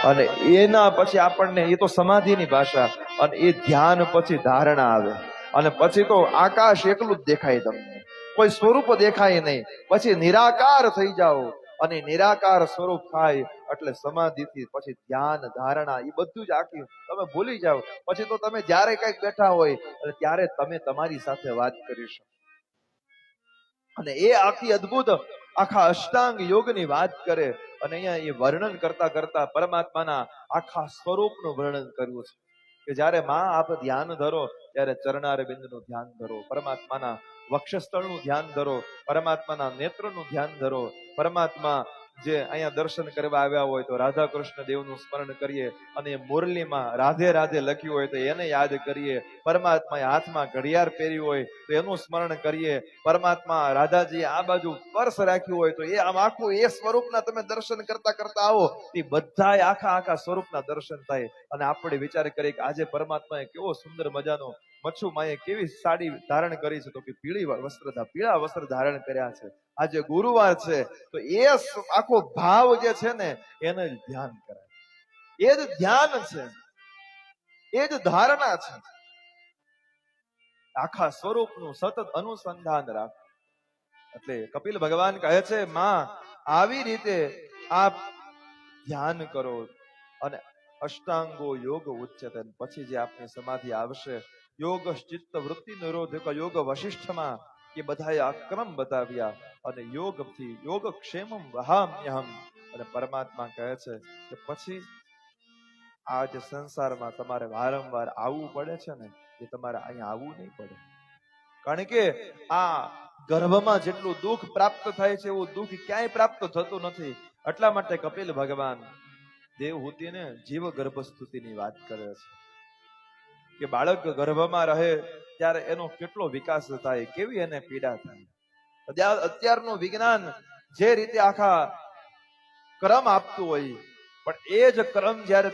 અને એના પછી આપણને, એ તો સમાધિની ભાષા, અને એ ધ્યાન પછી ધારણા આવે, અને પછી તો આકાશ એકલું જ દેખાય તમને, કોઈ સ્વરૂપ દેખાય નહીં. પછી નિરાકાર થઈ જાઓ, અને નિરાકાર સ્વરૂપ થાય એટલે સમાધિથી પછી ધ્યાન ધારણા એ બધું જ આખી તમે ભૂલી જાઓ. પછી તો તમે જ્યારે કઈક બેઠા હોય ત્યારે તમે તમારી સાથે વાત કરી શકો. અને એ આખી અદ્ભુત આખા અષ્ટાંગ યોગની વાત કરે. અને અહીંયા એ વર્ણન કરતા કરતા પરમાત્માના આખા સ્વરૂપનું વર્ણન કર્યું છે કે જ્યારે માં આપ ધ્યાન ધરો ત્યારે ચરણારવિંદનું ધ્યાન ધરો, પરમાત્માના વક્ષસ્થળનું ધ્યાન ધરો, પરમાત્માના નેત્રનું ધ્યાન ધરો. પરમાત્મા જે અહીંયા દર્શન કરવા આવ્યા હોય તો રાધા કૃષ્ણ દેવનું સ્મરણ કરીએ, અને મુરલીમાં રાધે રાધે લખ્યું હોય તો એને યાદ કરીએ. પરમાત્માએ હાથમાં ઘડિયાળ પહેર્યું હોય તો એનું સ્મરણ કરીએ. પરમાત્મા રાધાજી આ બાજુ પર્સ રાખ્યું હોય તો એ આમ આખું એ સ્વરૂપના તમે દર્શન કરતા કરતા આવો, એ બધા આખા આખા સ્વરૂપના દર્શન થાય. અને આપણે વિચાર કરીએ કે આજે પરમાત્માએ કેવો સુંદર મજાનો મચ્છુ માએ કેવી સાડી ધારણ કરી છે, તો કે પીળા વસ્ત્ર ધારણ કર્યા છે. આજે ગુરુવાર છે તો એ આખો ભાવ જે છે ને એને જ ધ્યાન કરાય, એ જ ધ્યાન છે, એ જ ધારણા છે. આખા સ્વરૂપનું સતત અનુસંધાન રાખ. એટલે કપિલ ભગવાન કહે છે, માં આવી રીતે આપ ધ્યાન કરો અને અષ્ટાંગો યોગ ઉચ્ચતે. પછી જે આપની સમાધિ આવશે, યોગ ચિત્ત વૃત્તિ નિરોધક યોગ વશિષ્ઠમાં એ બધાએ અક્રમ બતાવ્યા. અને યોગથી યોગ ક્ષેમમ વહામ્યહમ. અને પરમાત્મા કહે છે કે પછી આ જે સંસારમાં તમારે વારંવાર આવવું પડે છે ને, એ તમારે અહીંયા આવવું નહીં પડે. કારણ કે આ ગર્ભમાં જેટલું દુઃખ પ્રાપ્ત થાય છે એવું દુઃખ ક્યાંય પ્રાપ્ત થતું નથી. એટલા માટે કપિલ ભગવાન દેવહૂતિને જીવ ગર્ભસ્તુતિની વાત કરે છે કે બાળક ગર્ભમાં રહે ત્યારે એનો કેટલો વિકાસ થાય, કેવી એને પીડા થાય. અત્યારનું વિજ્ઞાન જે રીતે આખા ક્રમ આપતું હોય, પણ એ જ ક્રમ જયારે